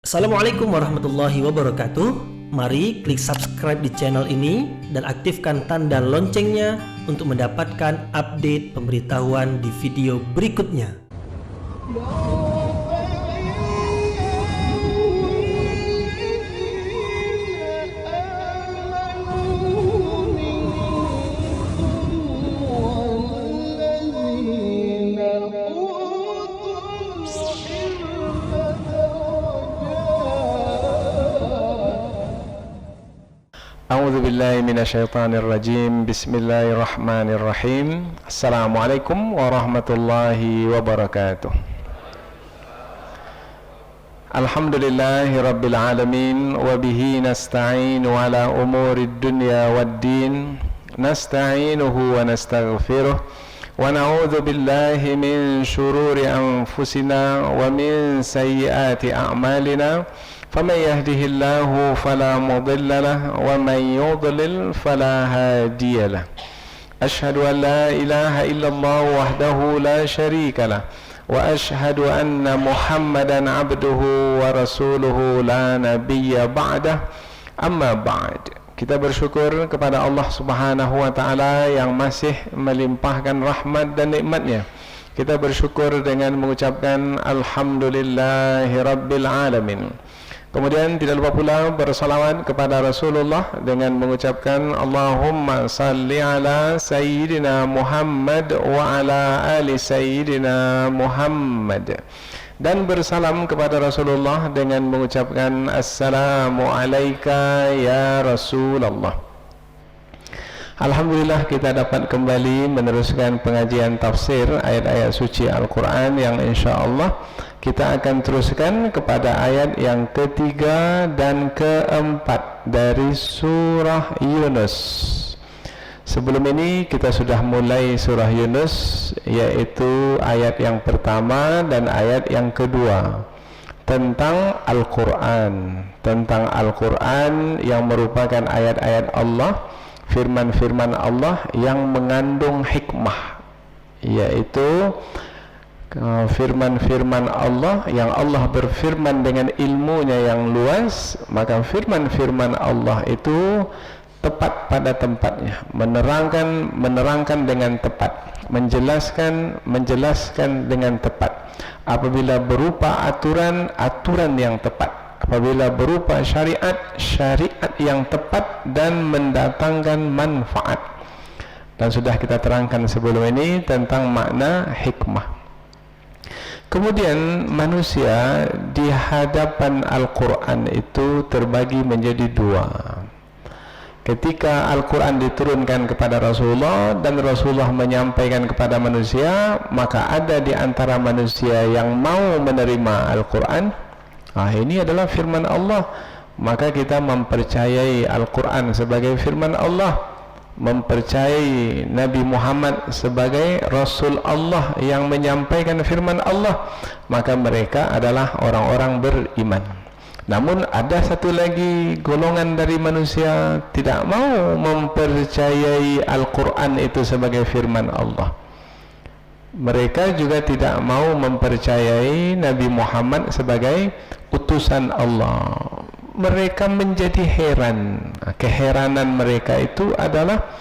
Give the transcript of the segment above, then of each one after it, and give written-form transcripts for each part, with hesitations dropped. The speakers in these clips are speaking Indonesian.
Assalamualaikum warahmatullahi wabarakatuh. Mari klik subscribe di channel ini dan aktifkan tanda loncengnya untuk mendapatkan update pemberitahuan di video berikutnya. A'udzu billahi minasyaitonir rajim. Bismillahirrahmanirrahim. Assalamualaikum warahmatullahi wabarakatuh. Alhamdulillahi rabbil alamin wa bihi nasta'inu ala umurid dunya waddin. Nasta'inuhu wa nastaghfiruh wa na'udzu billahi min shururi anfusina wa min sayyiati a'malina. فمن يهده الله فلا مضل له ومن يضلل فلا هادي له أشهد أن لا إله إلا الله وحده لا شريك له وأشهد أن محمدا عبده ورسوله لا نبي بعده أما بعد. Kita bersyukur kepada Allah Subhanahu wa taala yang masih melimpahkan rahmat dan nikmatnya. Kita bersyukur dengan mengucapkan alhamdulillahi rabbil alamin. Kemudian tidak lupa pula bersalawat kepada Rasulullah dengan mengucapkan Allahumma salli ala Sayyidina Muhammad wa ala ali Sayyidina Muhammad, dan bersalam kepada Rasulullah dengan mengucapkan Assalamu alayka ya Rasulullah. Alhamdulillah kita dapat kembali meneruskan pengajian tafsir ayat-ayat suci Al-Quran yang insyaAllah kita akan teruskan kepada ayat yang ketiga dan keempat dari surah Yunus. Sebelum ini kita sudah mulai surah Yunus, yaitu ayat yang pertama dan ayat yang kedua tentang Al-Quran, yang merupakan ayat-ayat Allah, firman-firman Allah yang mengandung hikmah, yaitu firman-firman Allah yang Allah berfirman dengan ilmunya yang luas. Maka firman-firman Allah itu tepat pada tempatnya, menerangkan dengan tepat, menjelaskan dengan tepat. Apabila berupa aturan yang tepat, apabila berupa syariat yang tepat dan mendatangkan manfaat. Dan sudah kita terangkan sebelum ini tentang makna hikmah. Kemudian manusia di hadapan Al-Quran itu terbagi menjadi dua. Ketika Al-Quran diturunkan kepada Rasulullah dan Rasulullah menyampaikan kepada manusia, maka ada di antara manusia yang mau menerima Al-Quran. Ini adalah firman Allah, maka kita mempercayai Al-Quran sebagai firman Allah, mempercayai Nabi Muhammad sebagai Rasul Allah yang menyampaikan firman Allah, maka mereka adalah orang-orang beriman. Namun ada satu lagi golongan dari manusia tidak mau mempercayai Al-Quran itu sebagai firman Allah. Mereka juga tidak mau mempercayai Nabi Muhammad sebagai utusan Allah. Mereka menjadi heran. Keheranan mereka itu adalah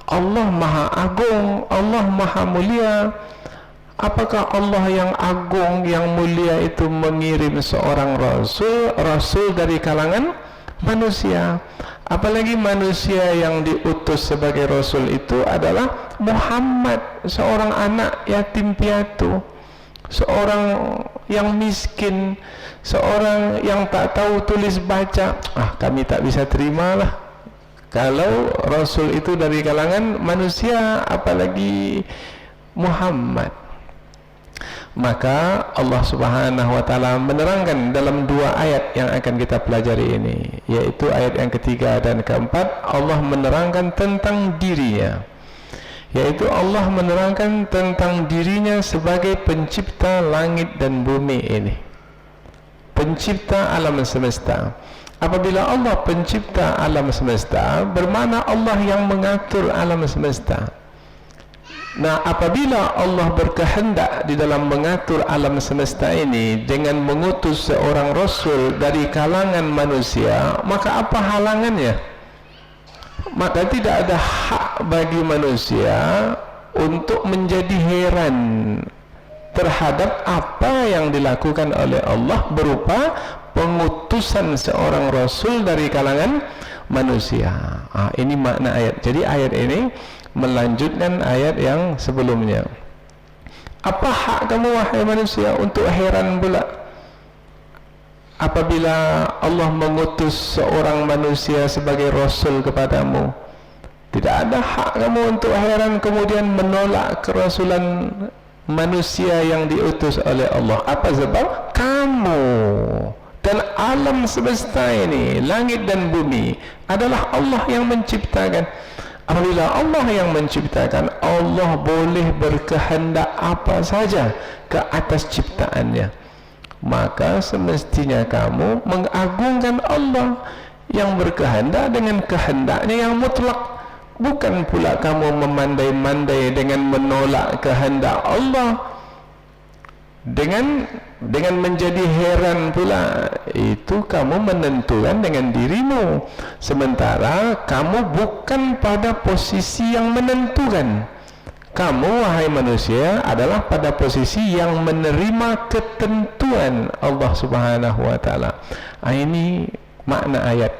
Allah Maha Agung, Allah Maha Mulia. Apakah Allah yang agung, yang mulia itu mengirim seorang rasul dari kalangan manusia? Apalagi manusia yang diutus sebagai rasul itu adalah Muhammad, seorang anak yatim piatu, seorang yang miskin, seorang yang tak tahu tulis baca. Kami tak bisa terimalah kalau Rasul itu dari kalangan manusia, apalagi Muhammad. Maka Allah Subhanahu wa taala menerangkan dalam dua ayat yang akan kita pelajari ini, yaitu ayat yang ketiga dan keempat. Allah menerangkan tentang dirinya, yaitu Allah menerangkan tentang dirinya sebagai pencipta langit dan bumi ini, pencipta alam semesta. Apabila Allah pencipta alam semesta, bermakna Allah yang mengatur alam semesta. Nah, apabila Allah berkehendak di dalam mengatur alam semesta ini dengan mengutus seorang Rasul dari kalangan manusia, maka apa halangannya? Maka tidak ada hak bagi manusia untuk menjadi heran terhadap apa yang dilakukan oleh Allah berupa pengutusan seorang Rasul dari kalangan manusia. Ini makna ayat. Jadi ayat ini melanjutkan ayat yang sebelumnya. Apa hak kamu wahai manusia untuk heran pula apabila Allah mengutus seorang manusia sebagai Rasul kepadamu? Tidak ada hak kamu untuk heran kemudian menolak kerasulan manusia yang diutus oleh Allah. Apa sebab? Kamu dan alam semesta ini, langit dan bumi, adalah Allah yang menciptakan. Apabila Allah yang menciptakan, Allah boleh berkehendak apa saja ke atas ciptaannya. Maka semestinya kamu mengagungkan Allah yang berkehendak dengan kehendaknya yang mutlak. Bukan pula kamu memandai-mandai dengan menolak kehendak Allah, dengan menjadi heran pula. Itu kamu menentukan dengan dirimu, sementara kamu bukan pada posisi yang menentukan. Kamu wahai manusia adalah pada posisi yang menerima ketentuan Allah Subhanahu wa taala. Ini makna ayat.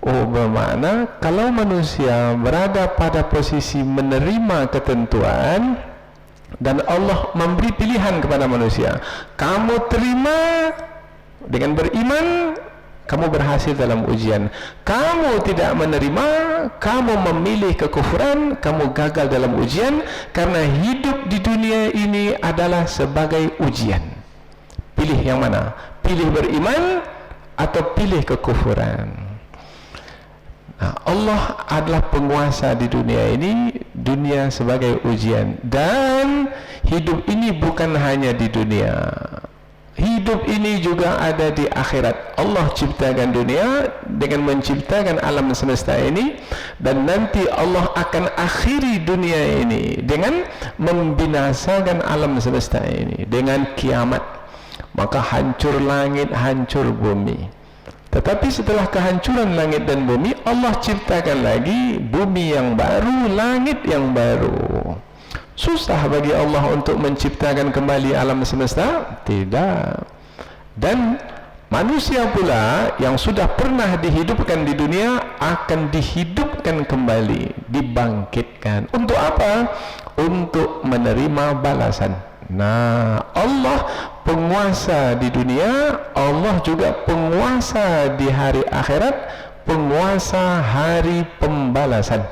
Bermakna kalau manusia berada pada posisi menerima ketentuan dan Allah memberi pilihan kepada manusia, kamu terima dengan beriman, kamu berhasil dalam ujian. Kamu tidak menerima, kamu memilih kekufuran, kamu gagal dalam ujian. Karena hidup di dunia ini adalah sebagai ujian. Pilih yang mana? Pilih beriman atau pilih kekufuran? Nah, Allah adalah penguasa di dunia ini, dunia sebagai ujian. Dan hidup ini bukan hanya di dunia, hidup ini juga ada di akhirat. Allah ciptakan dunia dengan menciptakan alam semesta ini, dan nanti Allah akan akhiri dunia ini dengan membinasakan alam semesta ini dengan kiamat. Maka hancur langit, hancur bumi. Tetapi setelah kehancuran langit dan bumi, Allah ciptakan lagi bumi yang baru, langit yang baru. Susah bagi Allah untuk menciptakan kembali alam semesta? Tidak. Dan manusia pula yang sudah pernah dihidupkan di dunia akan dihidupkan kembali, dibangkitkan. Untuk apa? Untuk menerima balasan. Nah, Allah penguasa di dunia, Allah juga penguasa di hari akhirat, penguasa hari pembalasan.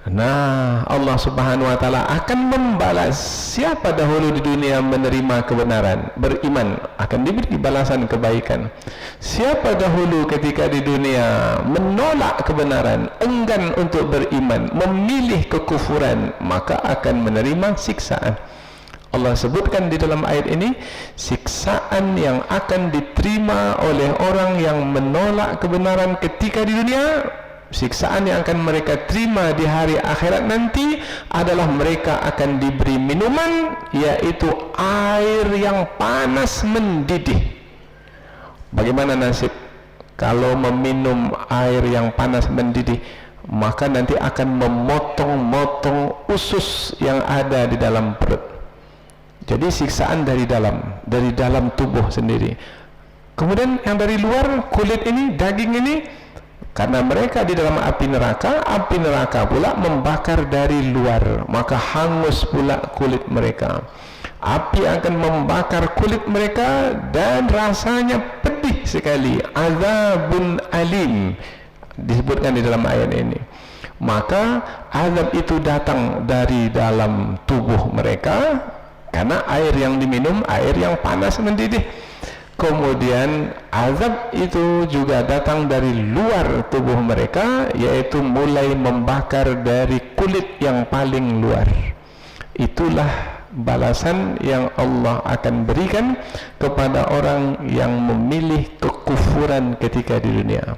Nah, Allah Subhanahu wa taala akan membalas siapa dahulu di dunia menerima kebenaran, beriman, akan diberi balasan kebaikan. Siapa dahulu ketika di dunia menolak kebenaran, enggan untuk beriman, memilih kekufuran, maka akan menerima siksaan. Allah sebutkan di dalam ayat ini siksaan yang akan diterima oleh orang yang menolak kebenaran ketika di dunia. Siksaan yang akan mereka terima di hari akhirat nanti adalah mereka akan diberi minuman, yaitu air yang panas mendidih. Bagaimana nasib kalau meminum air yang panas mendidih? Maka nanti akan memotong-motong usus yang ada di dalam perut. Jadi siksaan dari dalam tubuh sendiri. Kemudian yang dari luar, kulit ini, daging ini, karena mereka di dalam api neraka pula membakar dari luar, maka hangus pula kulit mereka. Api akan membakar kulit mereka dan rasanya pedih sekali. Azabun alim disebutkan di dalam ayat ini. Maka azab itu datang dari dalam tubuh mereka karena air yang diminum air yang panas mendidih. Kemudian azab itu juga datang dari luar tubuh mereka, yaitu mulai membakar dari kulit yang paling luar. Itulah balasan yang Allah akan berikan kepada orang yang memilih kekufuran ketika di dunia.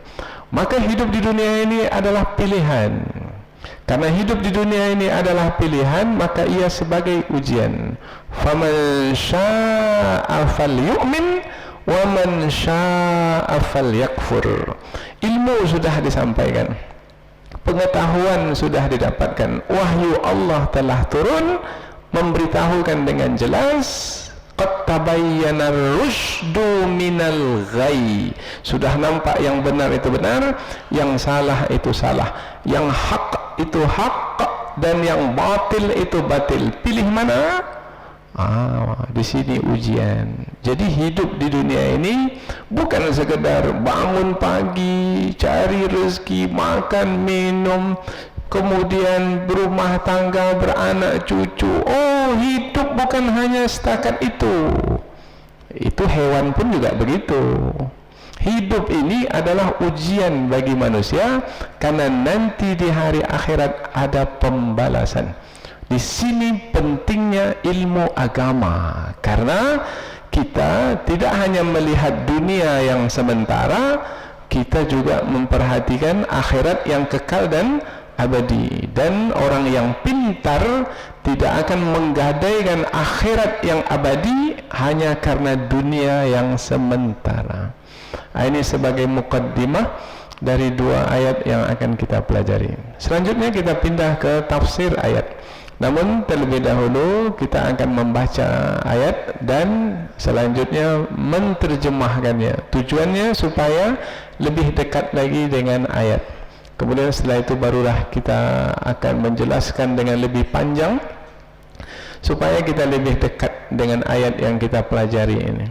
Maka hidup di dunia ini adalah pilihan. Karena hidup di dunia ini adalah pilihan, maka ia sebagai ujian. Faman syaa'a falyu'min wa man syaa'a falyakfur. Ilmu sudah disampaikan, pengetahuan sudah didapatkan, wahyu Allah telah turun memberitahukan dengan jelas. Qad tabayyana ar-rusydu minal ghayy. Sudah nampak yang benar itu benar, yang salah itu salah, yang hak itu hak, dan yang batil itu batil. Pilih mana? Di sini ujian. Jadi hidup di dunia ini bukan sekedar bangun pagi, cari rezeki, makan, minum, kemudian berumah tangga, beranak cucu. Hidup bukan hanya setakat itu. Itu hewan pun juga begitu. Hidup ini adalah ujian bagi manusia, karena nanti di hari akhirat ada pembalasan. Di sini pentingnya ilmu agama, karena kita tidak hanya melihat dunia yang sementara, kita juga memperhatikan akhirat yang kekal dan abadi. Dan orang yang pintar tidak akan menggadaikan akhirat yang abadi hanya karena dunia yang sementara. Ini sebagai muqaddimah dari dua ayat yang akan kita pelajari. Selanjutnya kita pindah ke tafsir ayat. Namun terlebih dahulu kita akan membaca ayat dan selanjutnya menterjemahkannya. Tujuannya supaya lebih dekat lagi dengan ayat. Kemudian setelah itu barulah kita akan menjelaskan dengan lebih panjang supaya kita lebih dekat dengan ayat yang kita pelajari ini.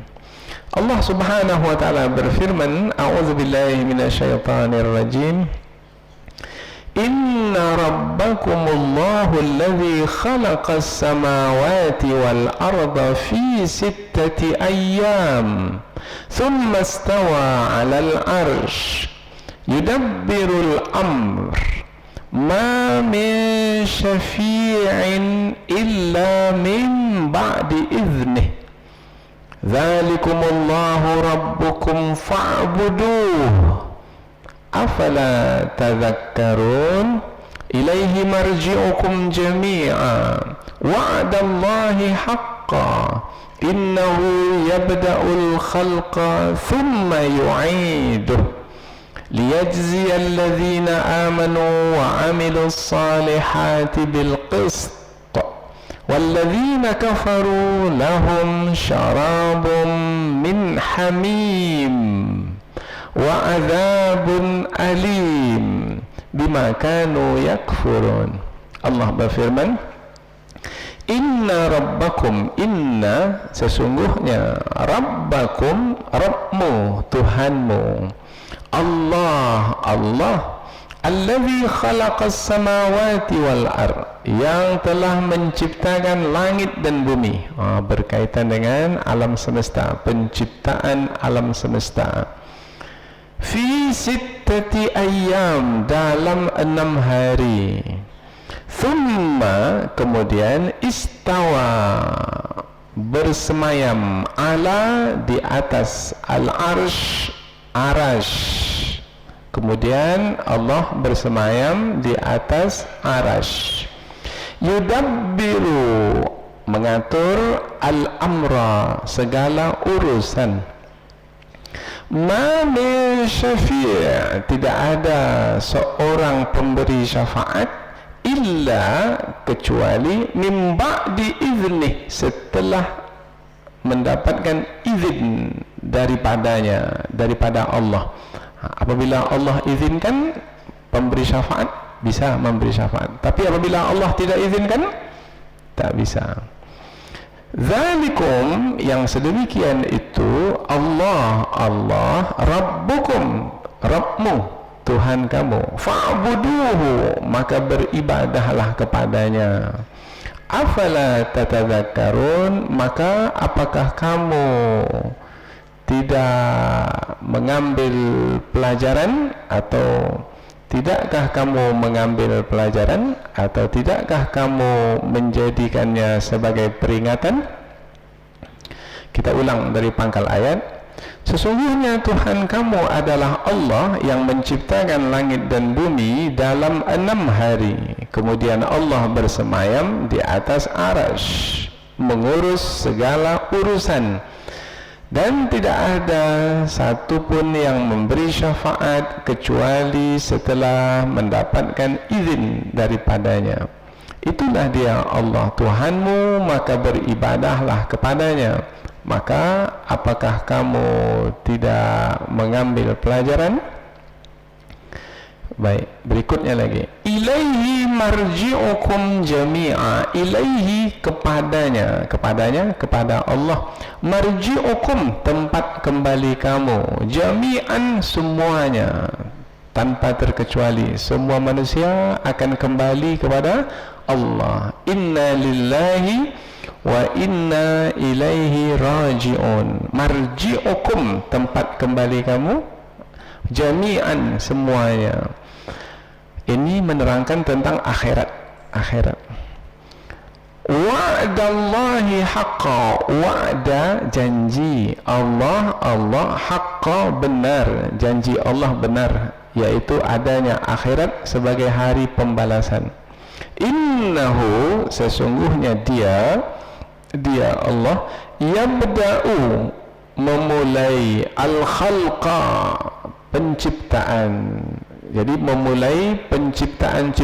Allah Subhanahu wa taala berfirman, a'udzubillahi minasyaitonir rajim. Inna rabbakumullahu alladzi khalaqas samawati wal arda fi 6 ayyam thumma istawa 'alal 'arsy yudabbirul amr ma min syafi'in illa min ba'di idhnih dzalikumullahu rabbukum fa'buduh afala tadhakkarun ilaihi marji'ukum jami'a wa'dallahi haqqan innahu yabda'ul khalqa thumma yu'iduh liyajziyal ladzina amanu wa 'amilus salihati bil qist walladzina kafaru lahum syarabun min hamim wa adzabun alim bima kanu yakfurun. Allah berfirman, inna rabbakum, inna sesungguhnya, rabbakum rabbmu, Tuhanmu, Allah, Allah alladzi khalaqas samawati wal ard, yang telah menciptakan langit dan bumi. Berkaitan dengan alam semesta, penciptaan alam semesta. Fi 6 ayyam, dalam 6 hari. Thumma, kemudian, istawa, bersemayam, ala, di atas, al-arsh, arash. Kemudian Allah bersemayam di atas arash. Yudabbiru, mengatur, al-amra, segala urusan. Ma min syafi', tidak ada seorang pemberi syafaat illa, kecuali, min ba'di idhnih, setelah mendapatkan izin daripadanya, daripada Allah. Apabila Allah izinkan pemberi syafaat, bisa memberi syafaat. Tapi apabila Allah tidak izinkan, tak bisa. Dzalikum, yang sedemikian itu, Allah, Allah, Rabbukum, Rabbmu, Tuhan kamu, fa'buduhu, maka beribadahlah kepadanya. Afala tatadzakkarun, maka apakah kamu tidak mengambil pelajaran, atau tidakkah kamu mengambil pelajaran, atau tidakkah kamu menjadikannya sebagai peringatan? Kita ulang dari pangkal ayat. Sesungguhnya Tuhan kamu adalah Allah yang menciptakan langit dan bumi dalam 6 hari. Kemudian Allah bersemayam di atas arasy, mengurus segala urusan, dan tidak ada satupun yang memberi syafaat kecuali setelah mendapatkan izin daripadanya. Itulah dia Allah Tuhanmu, maka beribadahlah kepadanya. Maka apakah kamu tidak mengambil pelajaran? Baik, berikutnya lagi. Ilaihi marji'ukum jami'a. Ilaihi, kepadanya kepada Allah. Marji'ukum, tempat kembali kamu. Jami'an, semuanya, tanpa terkecuali. Semua manusia akan kembali kepada Allah. Inna lillahi wa inna ilaihi raji'un. Marji'ukum, tempat kembali kamu. Jami'an, semuanya. Ini menerangkan tentang akhirat. Wa'dallahi haqqa. Wa'da, janji Allah haqqa, benar. Janji Allah benar, yaitu adanya akhirat sebagai hari pembalasan. Innahu, sesungguhnya dia Allah, yabda'u, memulai, al-khalqa, penciptaan. Jadi memulai penciptaan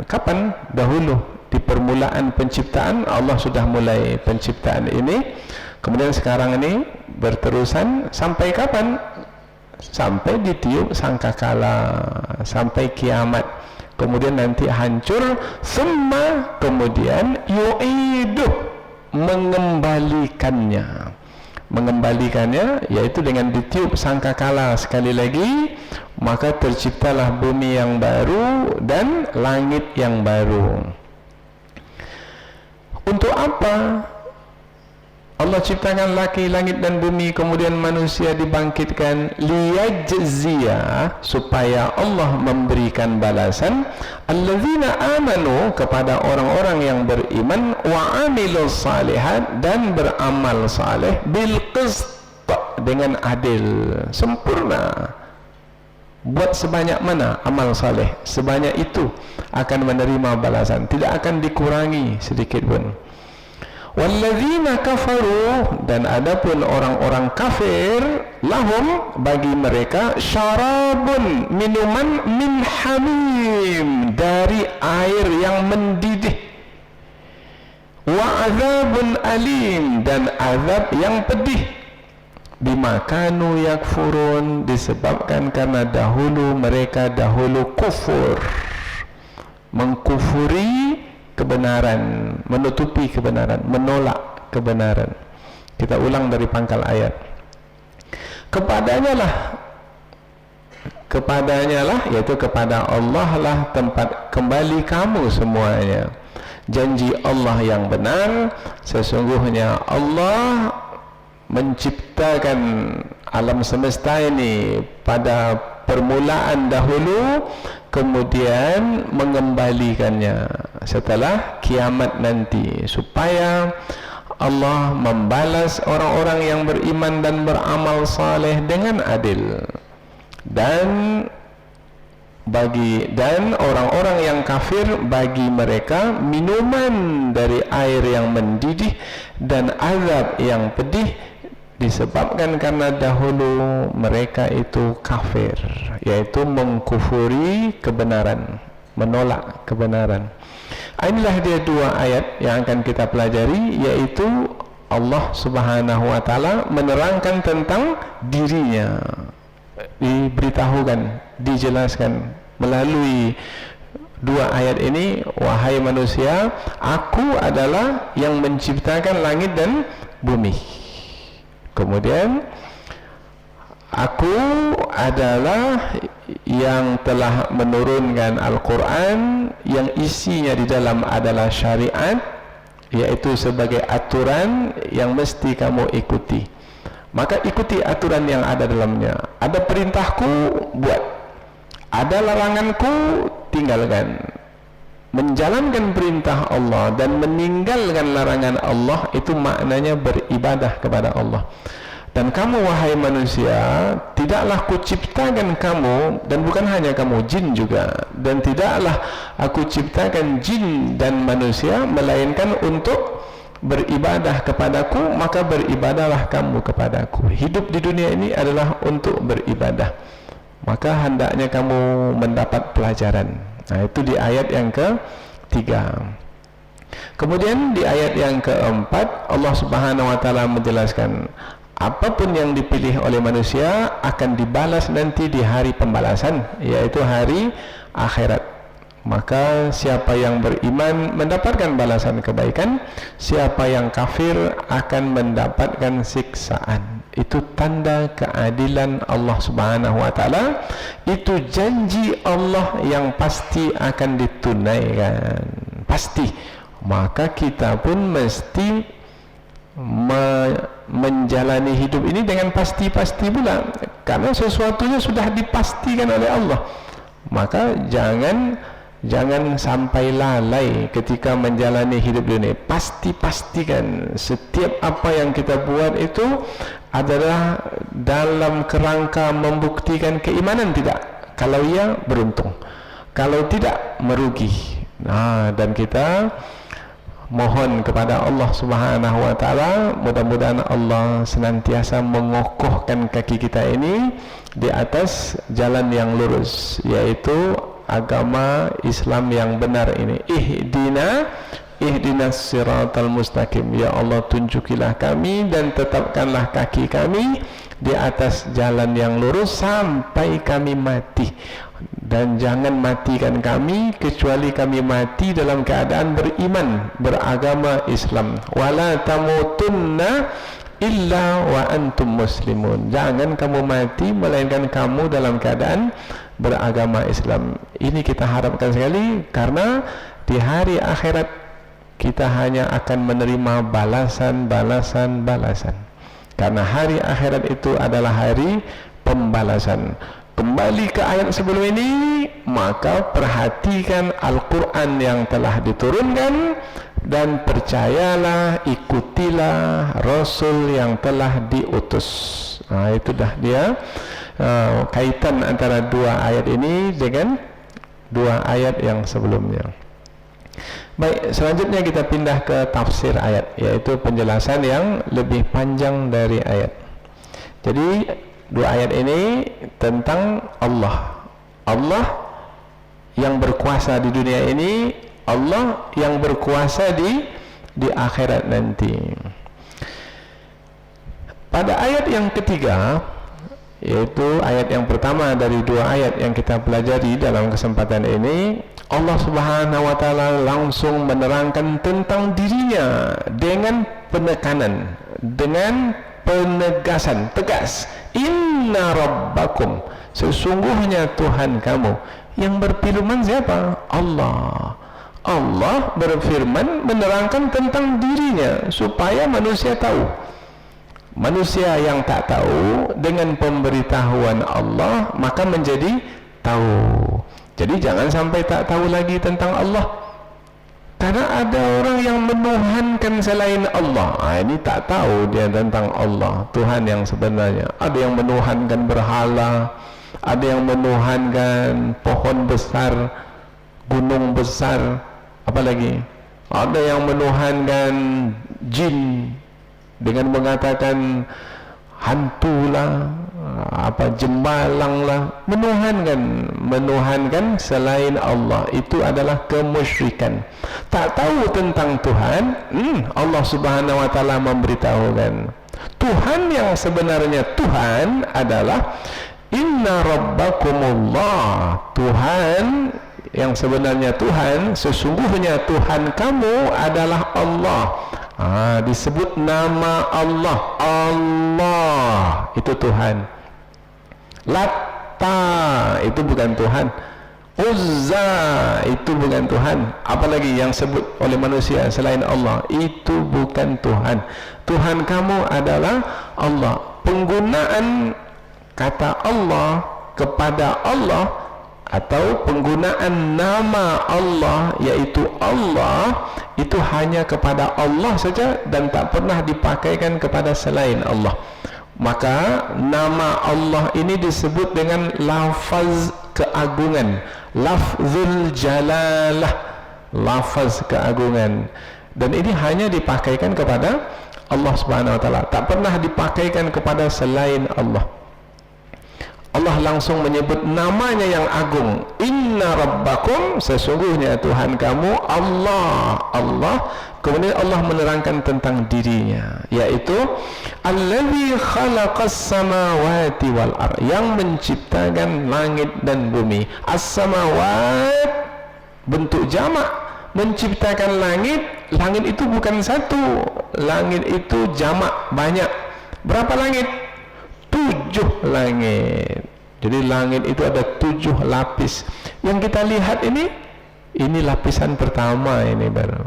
kapan? Dahulu, di permulaan penciptaan Allah sudah mulai penciptaan ini. Kemudian sekarang ini berterusan sampai kapan? Sampai ditiup sangkakala, sampai kiamat. Kemudian nanti hancur, semua kemudian yu'iduh, mengembalikannya, yaitu dengan ditiup sangkakala sekali lagi, maka terciptalah bumi yang baru dan langit yang baru. Untuk apa Allah ciptakan langit dan bumi, kemudian manusia dibangkitkan? Liyajziya, supaya Allah memberikan balasan alladzina amanu, kepada orang-orang yang beriman, wa amilus salihat, dan beramal saleh, bil qist, dengan adil, sempurna. Buat sebanyak mana amal saleh, sebanyak itu akan menerima balasan, tidak akan dikurangi sedikit pun. Walladzina kafaru, dan adapun orang-orang kafir, lahum, bagi mereka, syarabun, minuman, min hamim, dari air yang mendidih, wa azabun alim, dan azab yang pedih, bima kanu yakfurun, disebabkan karena mereka dahulu kufur, mengkufuri kebenaran, menutupi kebenaran, menolak kebenaran. Kita ulang dari pangkal ayat. Kepadanya lah, yaitu kepada Allah lah tempat kembali kamu semuanya. Janji Allah yang benar, sesungguhnya Allah menciptakan alam semesta ini pada permulaan dahulu, kemudian mengembalikannya setelah kiamat nanti, supaya Allah membalas orang-orang yang beriman dan beramal saleh dengan adil, dan orang-orang yang kafir, bagi mereka minuman dari air yang mendidih dan azab yang pedih, disebabkan karena dahulu mereka itu kafir, yaitu mengkufuri kebenaran, menolak kebenaran. Inilah dia dua ayat yang akan kita pelajari, yaitu Allah Subhanahu wa Ta'ala menerangkan tentang dirinya, diberitahukan, dijelaskan melalui dua ayat ini. Wahai manusia, aku adalah yang menciptakan langit dan bumi. Kemudian aku adalah yang telah menurunkan Al-Quran yang isinya di dalam adalah syariat, yaitu sebagai aturan yang mesti kamu ikuti. Maka ikuti aturan yang ada dalamnya. Ada perintahku, buat. Ada laranganku, tinggalkan. Menjalankan perintah Allah dan meninggalkan larangan Allah, itu maknanya beribadah kepada Allah. Dan kamu wahai manusia, tidaklah kuciptakan kamu, dan bukan hanya kamu, jin juga, dan tidaklah aku ciptakan jin dan manusia melainkan untuk beribadah kepadaku, maka beribadahlah kamu kepadaku. Hidup di dunia ini adalah untuk beribadah, maka hendaknya kamu mendapat pelajaran. Nah, itu di ayat yang ketiga. Kemudian di ayat yang keempat, Allah Subhanahu wa taala menjelaskan apapun yang dipilih oleh manusia akan dibalas nanti di hari pembalasan, yaitu hari akhirat. Maka siapa yang beriman mendapatkan balasan kebaikan, siapa yang kafir akan mendapatkan siksaan. Itu tanda keadilan Allah Subhanahu wa taala, itu janji Allah yang pasti akan ditunaikan, pasti. Maka kita pun mesti menjalani hidup ini dengan pasti-pasti pula, karena sesuatunya sudah dipastikan oleh Allah. Maka jangan sampai lalai ketika menjalani hidup ini. Pastikan setiap apa yang kita buat itu adalah dalam kerangka membuktikan keimanan, tidak? Kalau iya, beruntung, kalau tidak, merugi. Nah, dan kita mohon kepada Allah Subhanahu wa taala, mudah-mudahan Allah senantiasa mengokohkan kaki kita ini di atas jalan yang lurus, yaitu agama Islam yang benar ini. Ihdinas siratal mustaqim. Ya Allah, tunjukilah kami dan tetapkanlah kaki kami di atas jalan yang lurus sampai kami mati. Dan jangan matikan kami kecuali kami mati dalam keadaan beriman, beragama Islam. Wala tamutunna illa wa antum muslimun. Jangan kamu mati melainkan kamu dalam keadaan beragama Islam. Ini kita harapkan sekali, karena di hari akhirat kita hanya akan menerima balasan. Karena hari akhirat itu adalah hari pembalasan. Kembali ke ayat sebelum ini, maka perhatikan Al-Quran yang telah diturunkan, dan percayalah, ikutilah Rasul yang telah diutus. Nah, itu dah dia kaitan antara dua ayat ini dengan dua ayat yang sebelumnya. Baik, selanjutnya kita pindah ke tafsir ayat, yaitu penjelasan yang lebih panjang dari ayat. Jadi dua ayat ini tentang Allah yang berkuasa di dunia ini, Allah yang berkuasa di akhirat nanti. Pada ayat yang ketiga, yaitu ayat yang pertama dari dua ayat yang kita pelajari dalam kesempatan ini, Allah Subhanahu wa taala langsung menerangkan tentang dirinya dengan penekanan, dengan penegasan, tegas. Inna rabbakum, sesungguhnya Tuhan kamu. Yang berfirman siapa? Allah. Allah berfirman menerangkan tentang dirinya supaya manusia tahu. Manusia yang tak tahu, dengan pemberitahuan Allah maka menjadi tahu. Jadi jangan sampai tak tahu lagi tentang Allah, karena ada orang yang menuhankan selain Allah. Ini tak tahu dia tentang Allah, Tuhan yang sebenarnya. Ada yang menuhankan berhala, ada yang menuhankan pohon besar, gunung besar, apalagi ada yang menuhankan jin dengan mengatakan hantulah, jembalanglah, menuhankan selain Allah. Itu adalah kemusyrikan. Tak tahu tentang Tuhan. Allah Subhanahu wa taala memberitahukan Tuhan yang sebenarnya. Tuhan adalah inna rabbakumullah. Tuhan yang sebenarnya, Tuhan sesungguhnya Tuhan kamu adalah Allah. Disebut nama Allah. Allah itu Tuhan. Latta itu bukan Tuhan. Uzza itu bukan Tuhan. Apalagi yang sebut oleh manusia selain Allah, itu bukan Tuhan. Tuhan kamu adalah Allah. Penggunaan kata Allah kepada Allah atau penggunaan nama Allah, yaitu Allah, itu hanya kepada Allah saja dan tak pernah dipakaikan kepada selain Allah. Maka nama Allah ini disebut dengan lafaz keagungan, lafzul jalalah, lafaz keagungan. Dan ini hanya dipakaikan kepada Allah Subhanahu wa taala, tak pernah dipakaikan kepada selain Allah. Allah langsung menyebut namanya yang agung, inna rabbakum, sesungguhnya Tuhan kamu Allah. Kemudian Allah menerangkan tentang dirinya, yaitu allazi khalaqas samawati wal ard, yang menciptakan langit dan bumi. As-samawat bentuk jamak, menciptakan langit. Langit itu bukan satu, langit itu jamak, banyak. Berapa langit? 7 langit. Jadi langit itu ada 7 lapis. Yang kita lihat ini lapisan pertama ini baru.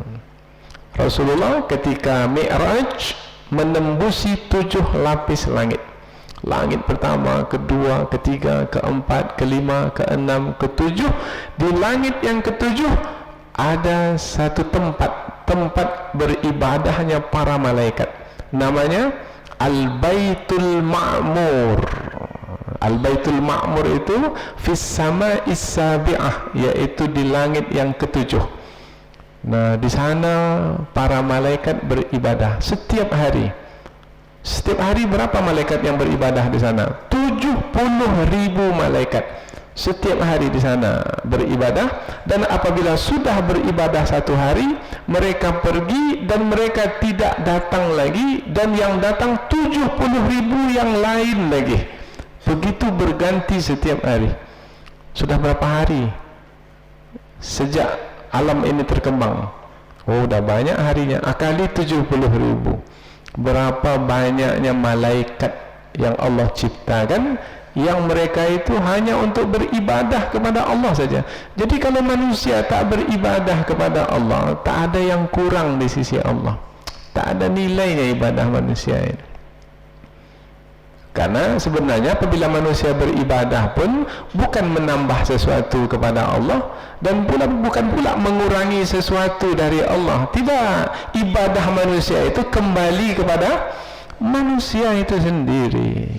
Rasulullah ketika Mi'raj menembusi 7 lapis langit. Langit pertama, kedua, ketiga, keempat, kelima, keenam, ketujuh. Di langit yang ketujuh ada satu tempat beribadahnya para malaikat. Namanya Al-Baitul Ma'mur. Al-Baitul Ma'mur itu fis sama'is sabi'ah, yaitu di langit yang ketujuh. Nah, di sana para malaikat beribadah setiap hari. Setiap hari berapa malaikat yang beribadah di sana? 70.000 malaikat setiap hari di sana beribadah. Dan apabila sudah beribadah satu hari, mereka pergi dan mereka tidak datang lagi, dan yang datang 70.000 yang lain lagi. Begitu berganti setiap hari. Sudah berapa hari sejak alam ini terkembang? Oh, udah banyak harinya. Akali 70.000. Berapa banyaknya malaikat yang Allah ciptakan, yang mereka itu hanya untuk beribadah kepada Allah saja. Jadi kalau manusia tak beribadah kepada Allah, tak ada yang kurang di sisi Allah. Tak ada nilainya ibadah manusia ini. Karena sebenarnya apabila manusia beribadah pun bukan menambah sesuatu kepada Allah, dan bukan pula mengurangi sesuatu dari Allah. Tidak, ibadah manusia itu kembali kepada manusia itu sendiri.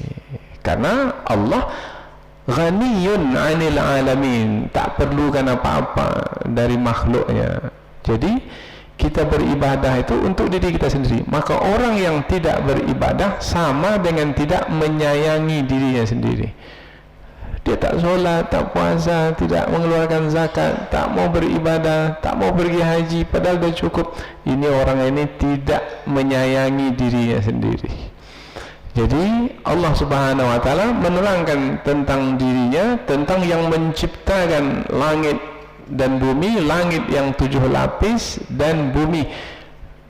Karena Allah ghaniyun 'anil alamin, tak perlukan apa-apa dari makhluknya. Jadi kita beribadah itu untuk diri kita sendiri. Maka orang yang tidak beribadah sama dengan tidak menyayangi dirinya sendiri. Dia tak solat, tak puasa, tidak mengeluarkan zakat, tak mau beribadah, tak mau pergi haji, padahal dah cukup. Ini orang ini tidak menyayangi dirinya sendiri. Jadi Allah Subhanahu wa taala menerangkan tentang dirinya, tentang yang menciptakan langit dan bumi, langit yang 7 lapis dan bumi.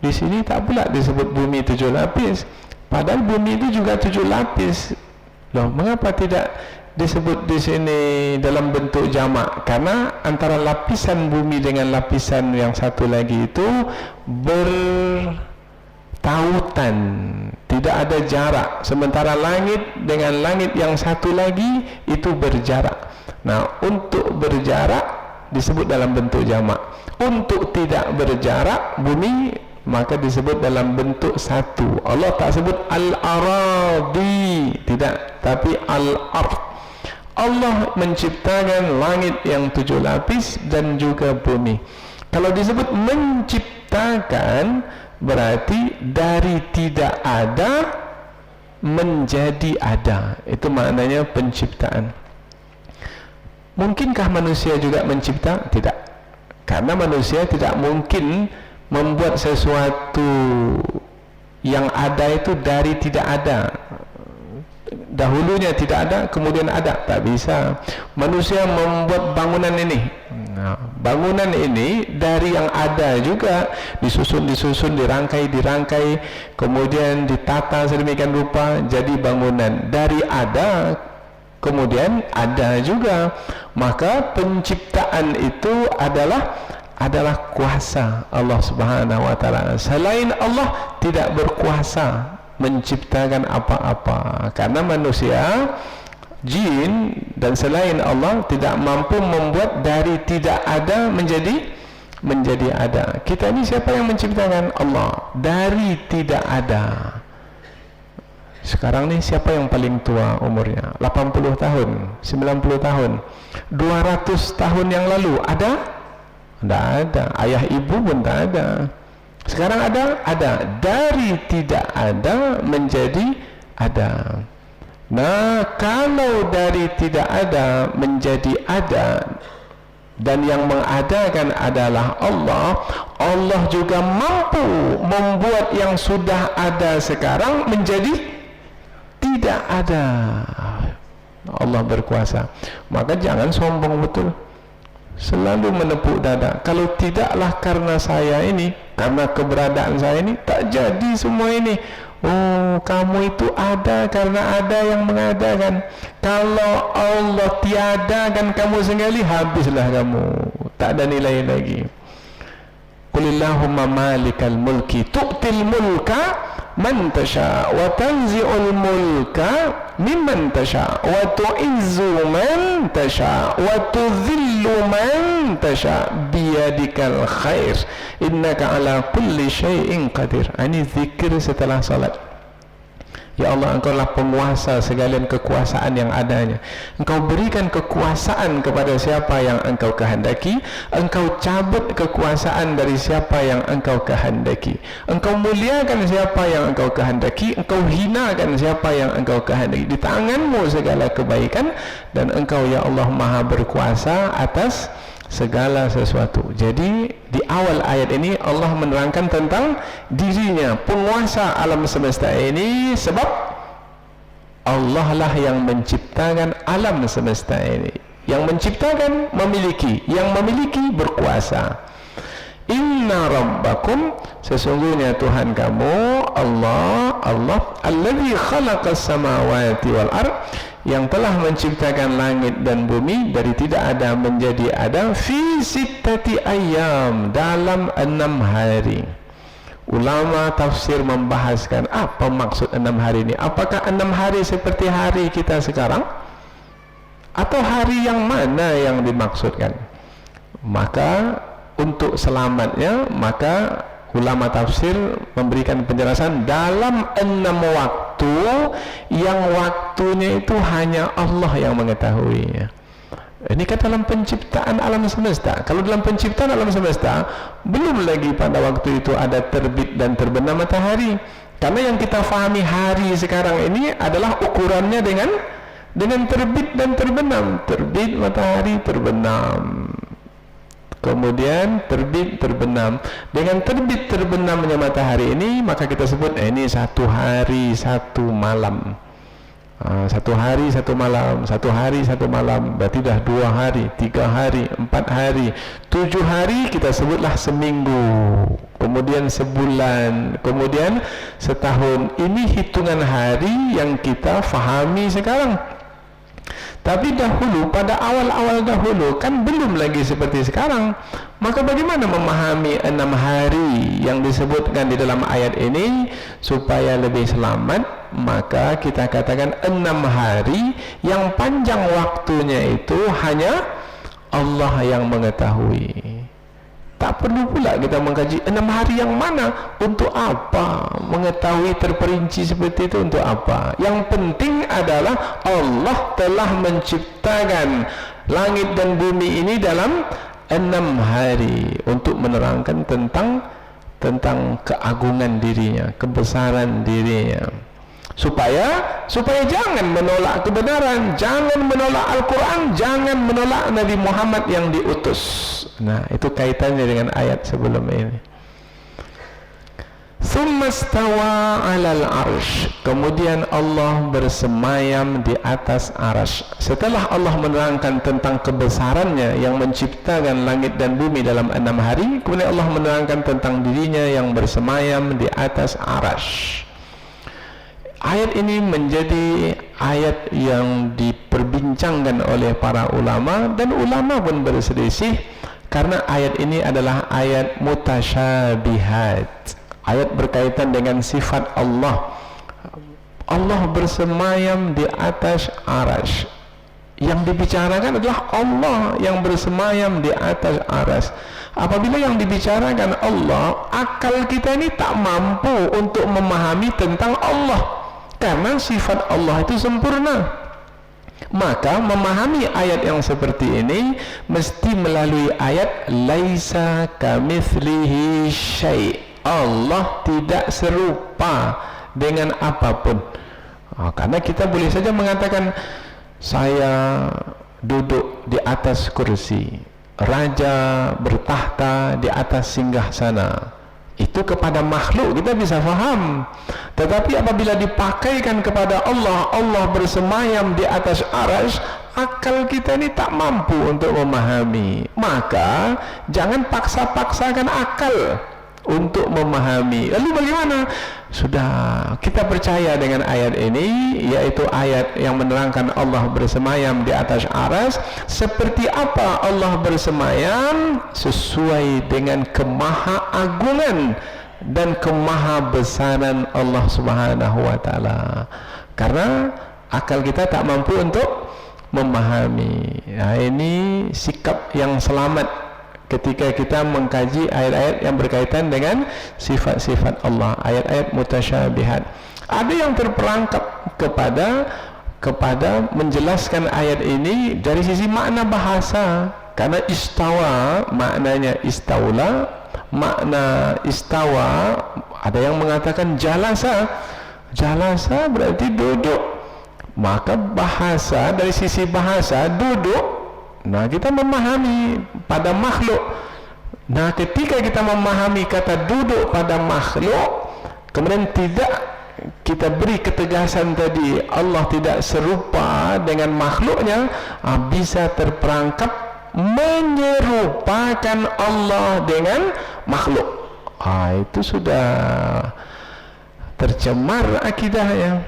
Di sini tak pula disebut bumi 7 lapis, padahal bumi itu juga 7 lapis. Loh, mengapa tidak disebut di sini dalam bentuk jamak? Karena antara lapisan bumi dengan lapisan yang satu lagi itu bertautan, tidak ada jarak. Sementara langit dengan langit yang satu lagi itu berjarak. Nah, untuk berjarak disebut dalam bentuk jamak. Untuk tidak berjarak bumi, maka disebut dalam bentuk satu. Allah tak sebut al-aradi, tidak, tapi al-ard. Allah menciptakan langit yang 7 lapis dan juga bumi. Kalau disebut menciptakan, berarti dari tidak ada menjadi ada. Itu maknanya penciptaan. Mungkinkah manusia juga mencipta? Tidak. Karena manusia tidak mungkin membuat sesuatu yang ada itu dari tidak ada. Dahulunya tidak ada, kemudian ada. Tak bisa. Manusia membuat bangunan ini. Nah, bangunan ini dari yang ada juga, disusun, dirangkai, kemudian ditata sedemikian rupa jadi bangunan. Dari ada, kemudian ada juga. Maka penciptaan itu adalah kuasa Allah Subhanahu wa taala. Selain Allah tidak berkuasa menciptakan apa-apa, karena manusia, jin dan selain Allah tidak mampu membuat dari tidak ada menjadi ada. Kita ini siapa yang menciptakan? Allah. Dari tidak ada. Sekarang nih siapa yang paling tua umurnya? 80 tahun, 90 tahun, 200 tahun yang lalu ada? Tidak ada. Ayah ibu pun tak ada. Sekarang ada? Ada. Dari tidak ada menjadi ada. Nah, kalau dari tidak ada menjadi ada, dan yang mengadakan adalah Allah, Allah juga mampu membuat yang sudah ada sekarang menjadi tidak ada. Allah berkuasa. Maka jangan sombong betul, selalu menepuk dada. Kalau tidaklah karena saya ini, karena keberadaan saya ini, tak jadi semua ini. Oh, kamu itu ada karena ada yang mengadakan. Kalau Allah tiadakan kamu sekali, habislah kamu, tak ada nilai lagi. Qulillahumma malikal mulki tu'til mulka man tasha wa tanzi'ul mulka mimman tasha wa tu'izzu man tasha wa tudhillu man tasha biyadikal khair innaka ala kulli syai'in qadir. Ini zikir setelah salat. Ya Allah, Engkau lah penguasa segala kekuasaan yang adanya. Engkau berikan kekuasaan kepada siapa yang Engkau kehendaki. Engkau cabut kekuasaan dari siapa yang Engkau kehendaki. Engkau muliakan siapa yang Engkau kehendaki. Engkau hinakan siapa yang Engkau kehendaki. Di tanganmu segala kebaikan, dan Engkau ya Allah maha berkuasa atas segala sesuatu. Jadi di awal ayat ini Allah menerangkan tentang dirinya, penguasa alam semesta ini, sebab Allah lah yang menciptakan alam semesta ini. Yang menciptakan memiliki, yang memiliki berkuasa. Inna rabbakum, sesungguhnya Tuhan kamu Allah alladzi khalaqas samawati wal ard, yang telah menciptakan langit dan bumi dari tidak ada menjadi ada, fi sittati ayyam, dalam 6 hari. Ulama tafsir membahaskan apa maksud 6 hari ini. Apakah 6 hari seperti hari kita sekarang, atau hari yang mana yang dimaksudkan? Maka untuk selamatnya, maka ulama tafsir memberikan penjelasan dalam 6 waktu, yang waktunya itu hanya Allah yang mengetahuinya. Ini kan dalam penciptaan alam semesta. Kalau dalam penciptaan alam semesta, belum lagi pada waktu itu ada terbit dan terbenam matahari. Karena yang kita fahami hari sekarang ini adalah ukurannya dengan terbit dan terbenam. Terbit matahari, terbenam, kemudian terbit terbenam. Dengan terbit terbenamnya matahari ini, maka kita sebut ini 1 hari 1 malam. 1 hari 1 malam, 1 hari 1 malam, berarti dah 2 hari, 3 hari, 4 hari, 7 hari, kita sebutlah seminggu, kemudian sebulan, kemudian setahun. Ini hitungan hari yang kita fahami sekarang. Tapi dahulu, pada awal-awal dahulu, kan belum lagi seperti sekarang. Maka bagaimana memahami 6 hari yang disebutkan di dalam ayat ini supaya lebih selamat? Maka kita katakan 6 hari yang panjang waktunya itu hanya Allah yang mengetahui. Tak perlu pula kita mengkaji 6 hari yang mana, untuk apa, mengetahui terperinci seperti itu untuk apa. Yang penting adalah Allah telah menciptakan langit dan bumi ini dalam 6 hari untuk menerangkan tentang keagungan dirinya, kebesaran dirinya. Supaya jangan menolak kebenaran, jangan menolak Al-Quran, jangan menolak Nabi Muhammad yang diutus. Nah, itu kaitannya dengan ayat sebelum ini. Tsumma stawa 'alal 'arsy, kemudian Allah bersemayam di atas arsy. Setelah Allah menerangkan tentang kebesarannya yang menciptakan langit dan bumi dalam 6 hari, kemudian Allah menerangkan tentang dirinya yang bersemayam di atas arsy. Ayat ini menjadi ayat yang diperbincangkan oleh para ulama, dan ulama pun berselisih karena ayat ini adalah ayat mutasyabihat, ayat berkaitan dengan sifat Allah. Allah bersemayam di atas arsy. Yang dibicarakan adalah Allah yang bersemayam di atas arsy. Apabila yang dibicarakan Allah, akal kita ini tak mampu untuk memahami tentang Allah. karena sifat Allah itu sempurna. Maka memahami ayat yang seperti ini mesti melalui ayat laisa kamitslihi syai'. Allah tidak serupa dengan apapun. Karena kita boleh saja mengatakan saya duduk di atas kursi, raja bertahta di atas singgasana. Itu kepada makhluk kita bisa faham, tetapi apabila dipakaikan kepada Allah, Allah bersemayam di atas arsy, akal kita ini tak mampu untuk memahami. Maka jangan paksa-paksakan akal untuk memahami. Lalu bagaimana? Sudah kita percaya dengan ayat ini, yaitu ayat yang menerangkan Allah bersemayam di atas arsy. Seperti apa Allah bersemayam? Sesuai dengan kemahaagungan dan kemahabesaran Allah Subhanahu wa taala. Karena akal kita tak mampu untuk memahami. Nah, ini sikap yang selamat ketika kita mengkaji ayat-ayat yang berkaitan dengan sifat-sifat Allah, ayat-ayat mutasyabihat. Ada yang terperangkap kepada menjelaskan ayat ini dari sisi makna bahasa, karena istawa maknanya istaula, makna istawa ada yang mengatakan jalasa berarti duduk. Maka bahasa, dari sisi bahasa duduk. Nah, kita memahami pada makhluk. Nah, ketika kita memahami kata duduk pada makhluk, kemudian tidak kita beri ketegasan tadi Allah tidak serupa dengan makhluknya, bisa terperangkap menyerupakan Allah dengan makhluk. Itu sudah tercemar akidahnya.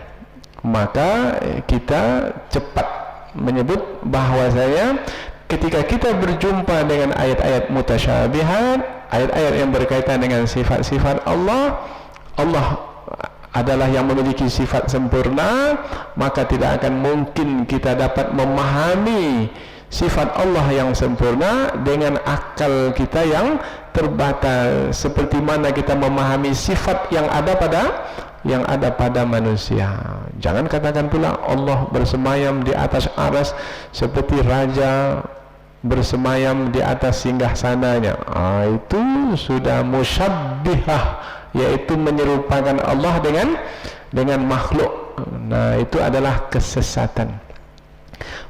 Maka kita cepat menyebut bahwasanya ketika kita berjumpa dengan ayat-ayat mutasyabihat, ayat-ayat yang berkaitan dengan sifat-sifat Allah, Allah adalah yang memiliki sifat sempurna, maka tidak akan mungkin kita dapat memahami sifat Allah yang sempurna dengan akal kita yang terbatas, seperti mana kita memahami sifat yang ada pada manusia. Jangan katakan pula Allah bersemayam di atas arsy seperti raja bersemayam di atas singgahsananya. Itu sudah musyabbihah, yaitu menyerupakan Allah dengan makhluk. Nah, itu adalah kesesatan.